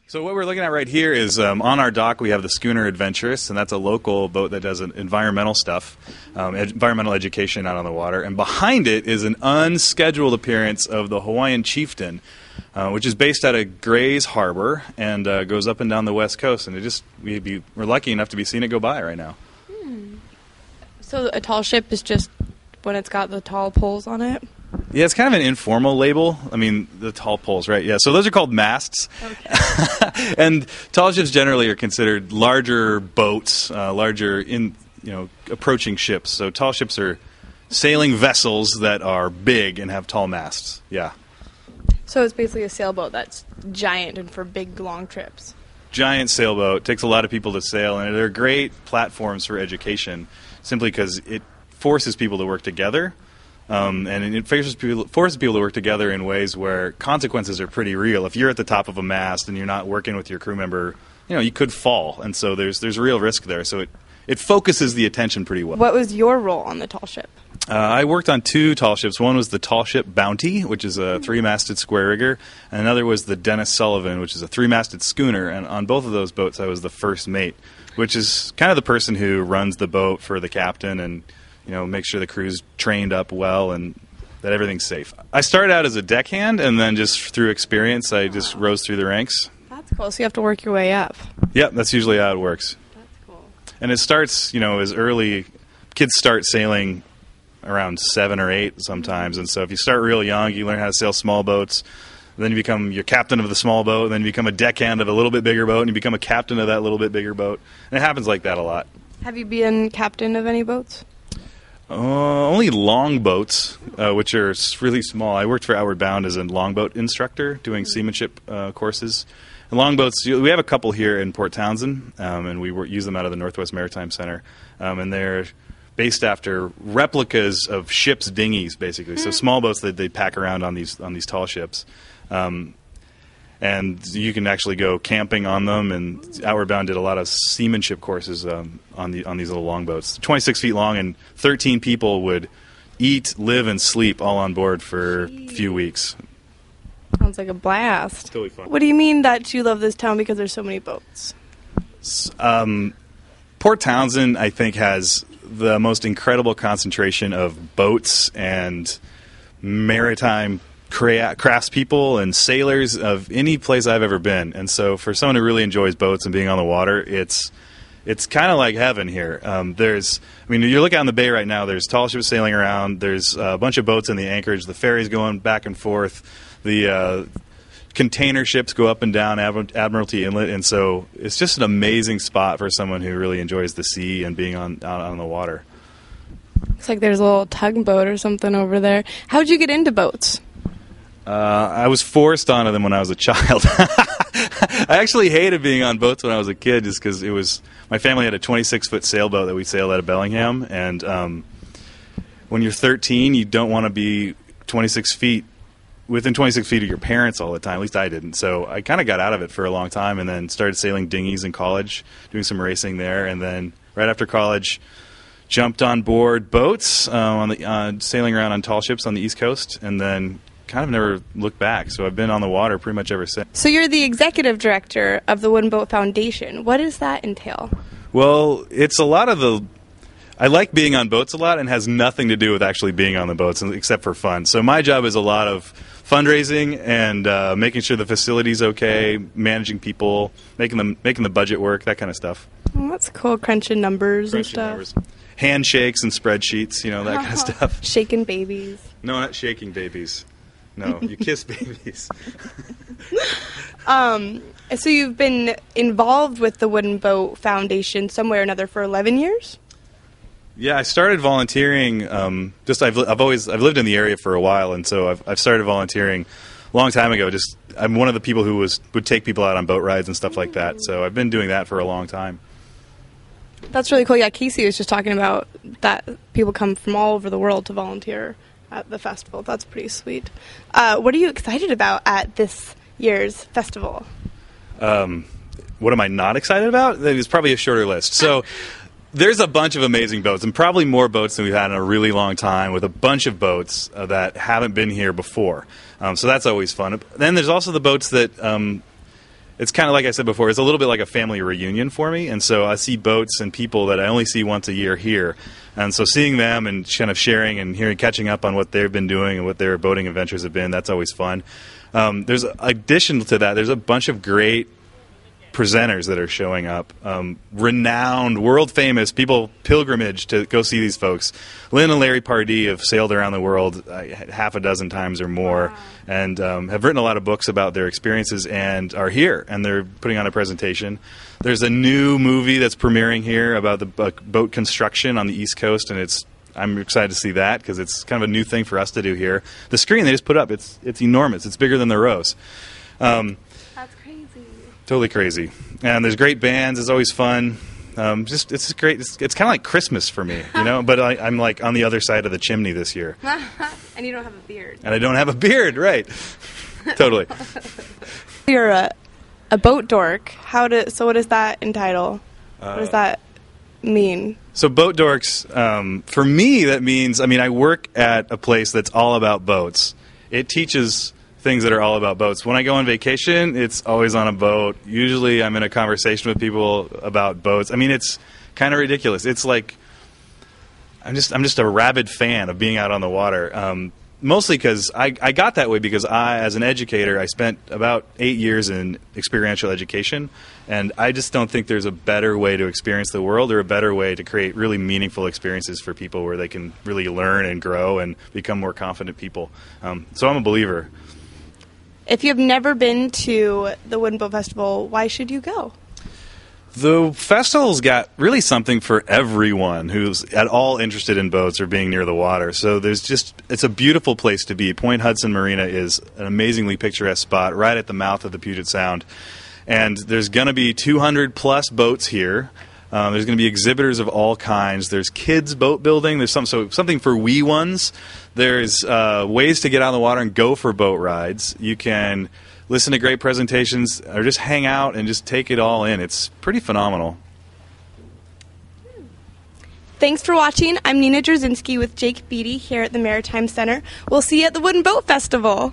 So what we're looking at right here is on our dock we have the schooner Adventurous, and that's a local boat that does environmental stuff, environmental education out on the water. And behind it is an unscheduled appearance of the Hawaiian Chieftain, which is based out of Gray's Harbor and goes up and down the west coast. And we're lucky enough to be seeing it go by right now. So a tall ship is just when it's got the tall poles on it? Yeah, it's kind of an informal label. I mean, the tall poles, right? Yeah, so those are called masts. Okay. And tall ships generally are considered larger boats, approaching ships. So tall ships are sailing vessels that are big and have tall masts. Yeah. So it's basically a sailboat that's giant and for big, long trips. Giant sailboat. Takes a lot of people to sail, and they're great platforms for education simply because it forces people to work together. And it forces people to work together in ways where consequences are pretty real. If you're at the top of a mast and you're not working with your crew member, you could fall. And so there's real risk there. So it focuses the attention pretty well. What was your role on the tall ship? I worked on 2 tall ships. One was the tall ship Bounty, which is a 3-masted square rigger, and another was the Dennis Sullivan, which is a 3-masted schooner. And on both of those boats, I was the first mate, which is kind of the person who runs the boat for the captain and make sure the crew's trained up well and that everything's safe. I started out as a deckhand, and then just through experience, I just rose through the ranks. That's cool. So you have to work your way up. Yep, that's usually how it works. That's cool. And it starts, as early, kids start sailing around 7 or 8 sometimes. And so if you start real young, you learn how to sail small boats. Then you become your captain of the small boat, and then you become a deckhand of a little bit bigger boat, and you become a captain of that little bit bigger boat. And it happens like that a lot. Have you been captain of any boats? Only longboats, which are really small. I worked for Outward Bound as a longboat instructor doing seamanship courses. And longboats, we have a couple here in Port Townsend, and we use them out of the Northwest Maritime Center. And they're based after replicas of ships' dinghies, basically. So small boats that they pack around on these tall ships. And you can actually go camping on them, and Outward Bound did a lot of seamanship courses on these little longboats. 26 feet long, and 13 people would eat, live, and sleep all on board for a few weeks. Sounds like a blast. Totally fun. What do you mean that you love this town because there's so many boats? Port Townsend, I think, has the most incredible concentration of boats and maritime craftspeople and sailors of any place I've ever been. And so for someone who really enjoys boats and being on the water, it's kind of like heaven here. You look out in the bay right now, there's tall ships sailing around, there's a bunch of boats in the anchorage, the ferries going back and forth, the container ships go up and down Admiralty Inlet, and so it's just an amazing spot for someone who really enjoys the sea and being out on the water. Looks like there's a little tugboat or something over there. How'd you get into boats? I was forced onto them when I was a child. I actually hated being on boats when I was a kid just because my family had a 26-foot sailboat that we sailed out of Bellingham, and when you're 13, you don't want to be within 26 feet of your parents all the time. At least I didn't. So I kind of got out of it for a long time and then started sailing dinghies in college, doing some racing there, and then right after college jumped on board boats sailing around on tall ships on the East Coast, and then kind of never looked back. So I've been on the water pretty much ever since. So you're the executive director of the Wooden Boat Foundation. What does that entail? Well, it's a lot of I like being on boats a lot, and has nothing to do with actually being on the boats except for fun. So my job is a lot of fundraising and making sure the facility's okay, managing people, making the budget work, that kind of stuff. Well, that's cool, crunching numbers and stuff. Numbers. Handshakes and spreadsheets, that kind of stuff. Shaking babies. No, not shaking babies. No, you kiss babies. So you've been involved with the Wooden Boat Foundation some way or another for 11 years? Yeah, I started volunteering. I've lived in the area for a while, and so I've started volunteering a long time ago. I'm one of the people who would take people out on boat rides and stuff like that. So I've been doing that for a long time. That's really cool. Yeah, Casey was just talking about that people come from all over the world to volunteer at the festival. That's pretty sweet. What are you excited about at this year's festival? What am I not excited about? It's probably a shorter list. So there's a bunch of amazing boats, and probably more boats than we've had in a really long time, with a bunch of boats that haven't been here before. So that's always fun. Then there's also the boats that it's kind of like I said before, it's a little bit like a family reunion for me. And so I see boats and people that I only see once a year here. And so seeing them and kind of sharing and catching up on what they've been doing and what their boating adventures have been, that's always fun. There's addition to that, there's a bunch of great presenters that are showing up, renowned, world famous people pilgrimage to go see these folks. Lynn and Larry Pardee have sailed around the world half a dozen times or more. Wow. And have written a lot of books about their experiences and are here, and they're putting on a presentation. There's a new movie that's premiering here about the boat construction on the East Coast, and I'm excited to see that because it's kind of a new thing for us to do here. The screen they just put up, it's enormous. It's bigger than the Rose. That's crazy. Totally crazy. And there's great bands. It's always fun. It's just great. It's kind of like Christmas for me, you know. But I'm like on the other side of the chimney this year. And you don't have a beard. And I don't have a beard, right? Totally. You're a boat dork. So what does that entitle? What does that mean? So boat dorks, for me, that means, I work at a place that's all about boats. It teaches things that are all about boats. When I go on vacation, it's always on a boat. Usually I'm in a conversation with people about boats. It's kind of ridiculous. It's like I'm just a rabid fan of being out on the water. Mostly because I got that way because as an educator, I spent about 8 years in experiential education, and I just don't think there's a better way to experience the world or a better way to create really meaningful experiences for people where they can really learn and grow and become more confident people. So I'm a believer. If you have never been to the Wooden Boat Festival, why should you go? The festival's got really something for everyone who's at all interested in boats or being near the water. So it's a beautiful place to be. Point Hudson Marina is an amazingly picturesque spot right at the mouth of the Puget Sound. And there's going to be 200 plus boats here. There's going to be exhibitors of all kinds. There's kids boat building. There's something for wee ones. There's ways to get out on the water and go for boat rides. You can listen to great presentations or just hang out and just take it all in. It's pretty phenomenal. Thanks for watching. I'm Nina Jurczynski with Jake Beattie here at the Maritime Center. We'll see you at the Wooden Boat Festival.